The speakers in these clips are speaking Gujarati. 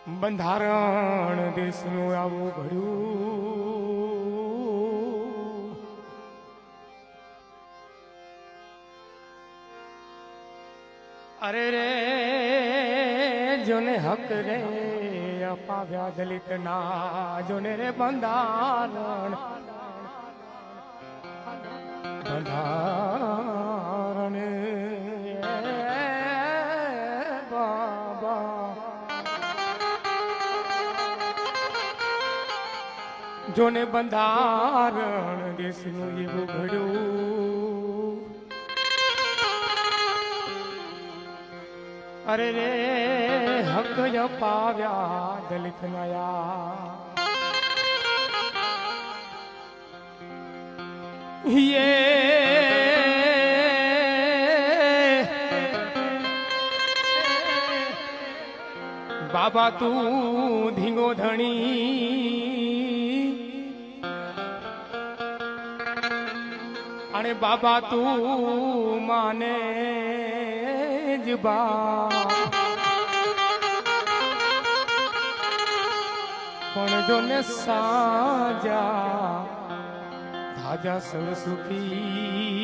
બંધારણ દેશનું આવું ઘડ્યું. અરે રે જોને હક રે અપાવ્યા દલિત ના જોને રે બંધારણ બંધારણ જોને બંધારણ દેશનું એવું ઘડ્યું. અરે રે હક અપાવ્યા દલિત નયા બાબા તું ધીંગો ધણી અને બાબા તું માને જ બા પણ જો ને સાજા ધાજા સૌ સુખી.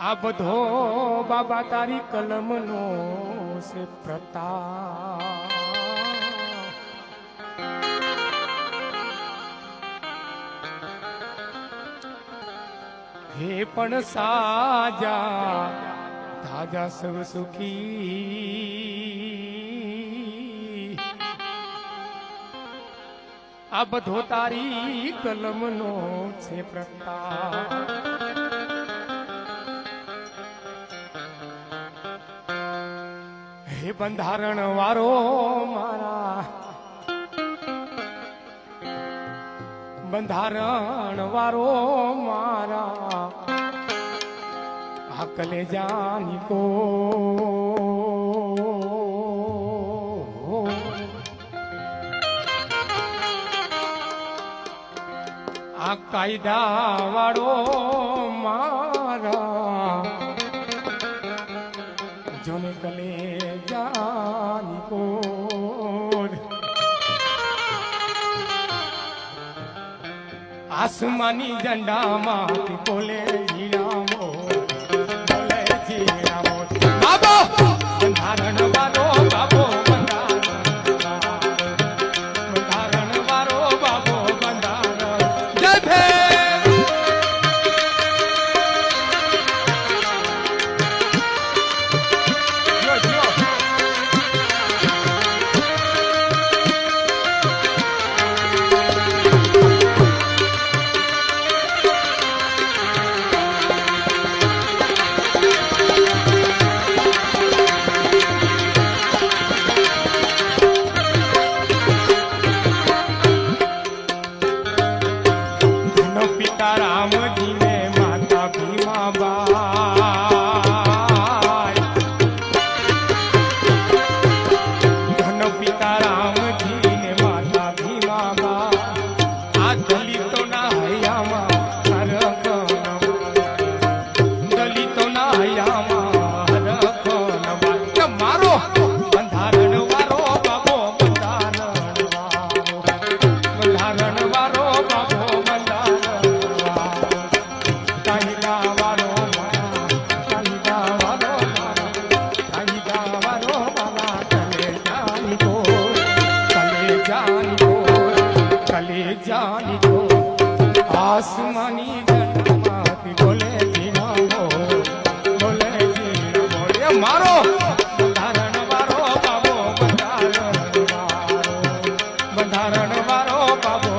આ બધો બાબા તારી કલમનો છે પ્રતાપ. હે પણ સાજા ધાજા સૌ સુખી. આ બધો તારી કલમનો છે પ્રતાપ. હે બંધારણ વારો મારા બંધારણ વારો મારા આ કલેજાની કો આ કાયદા વાળો મારા જોને કલેજાની કો આસમાની ઝંડામાંથી બોલે હીરામો બોલે હીરામો. બાબો બંધારણ વાળો બાબો બંધારણ વાળો બાબો બંધારણ. જય ભીમ. પિતા રામજી ને માતા ભીમાબાઈ. ધન પિતા રામજી ને માતા ભીમાબાઈ. આ દલિતોના હૈયામાં દલિતોના હૈયામાં હરખ મારો બંધારણ વાળો બાબો બંધારણ વાળો બાબો જાની તો આસમાની જન્મમાંથી બોલે જીનામો બોલે જીનામો. મારો બંધારણ વાળો બાબો બંધારણ વાળો બાબો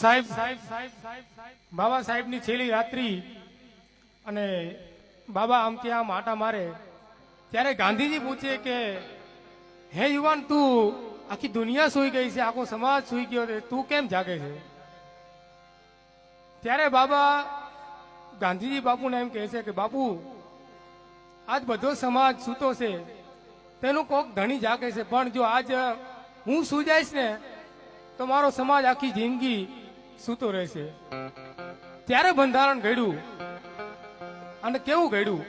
સાહેબ બાબા સાહેબની છેલ્લી રાત્રિ અને બાબા આમ ત્યાં આટા મારે ત્યારે ગાંધીજી પૂછે કે હે યુવાન, તું આખી દુનિયા સૂઈ ગઈ છે, આખો સમાજ સૂઈ ગયો છે, તું કેમ જાગે છે? ત્યારે બાબા ગાંધીજી બાપુને એમ કહે છે કે બાપુ, આજ બધો સમાજ સૂતો છે, તેનું કોક ધણી જાગે છે, પણ જો આજ હું સૂઈ જઈશ ને તો મારો સમાજ આખી જિંદગી સૂતો રહેશે. ત્યારે બંધારણ ઘડ્યું. અને કેવું ઘડ્યું?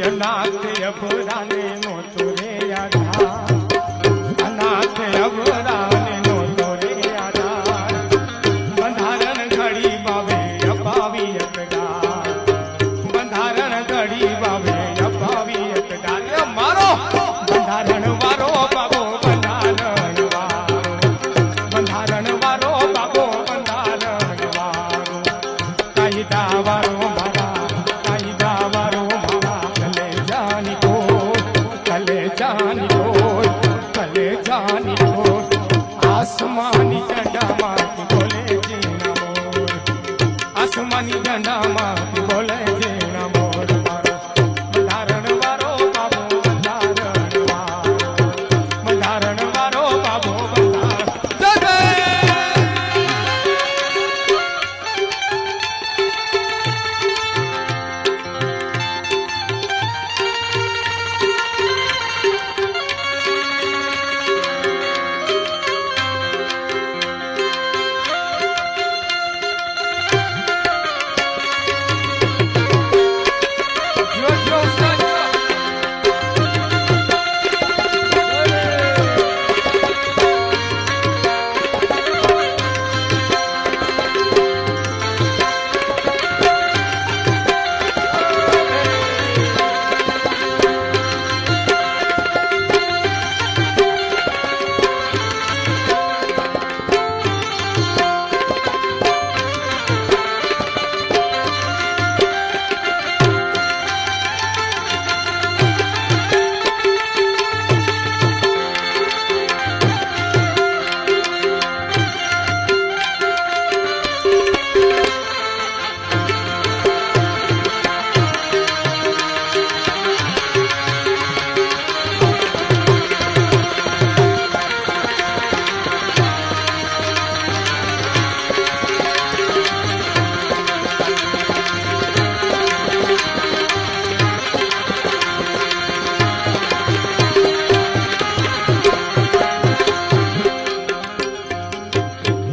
અનાથ અબરાને નહોતો રે આધાર, અનાથ અબરાને નહોતો રે આધાર, બંધારણ ઘડી બાવે અપાવી અકદાર, બંધારણ ઘડી બાવે અપાવી અકદાર. મારો બંધારણ વારો બાબો, બંધારણ વારો, બંધારણ વારો બાબો, બંધારણ વારો, કાયદા વારો મારા, કાયદા વારો મારા, કલેજાની કોટ, કલેજાની કોટ, કલેજાની કોટ, આસમાની ઝંડામાંથી બોલે જેના મોર, આસમાની ઝંડામાંથી બોલે જેના મોર. મારો બંધારણ વારો બાબો, બંધારણ વારો, બંધારણ વારો બાબો, બંધારણ. જય જય. જો જો સજો.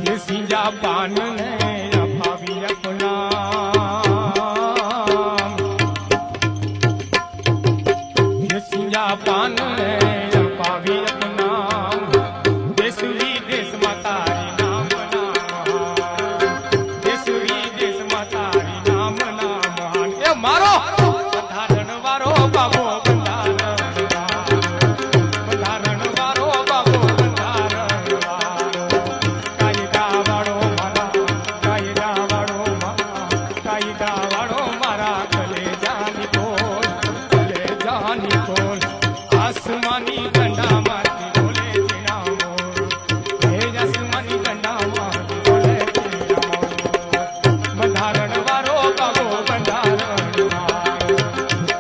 ये सिंजा पान ने अपावी अपना, ये सिंजा पान ने अपावी अपना, देश विदेश मातारी नाम नाम, देश विदेश मातारी नाम नाम. ए मारो બંધારણ વારો બાબો, બંધારણ વારો, બંધારણ વારો બાબો, બંધારણ વારો, કાયદા વાળો મારા, કાયદા વાળો મારા, કાયદા વાળો મારા, કલેજાની કોલ, કલેજાની કોલ, આસમાની ગંડામાંથી બોલે જેના મોર, હે આસમાની ગંડામાંથી બોલે જેના મોર. બંધારણ વાળો બાબો, બંધારણ વાળો,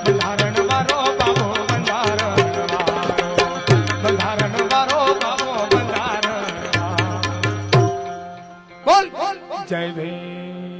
બંધારણ વાળો બાબો, બંધારણ વાળો, બંધારણ વાળો બાબો, બંધારણ વાળો. બોલ જય ભીમ.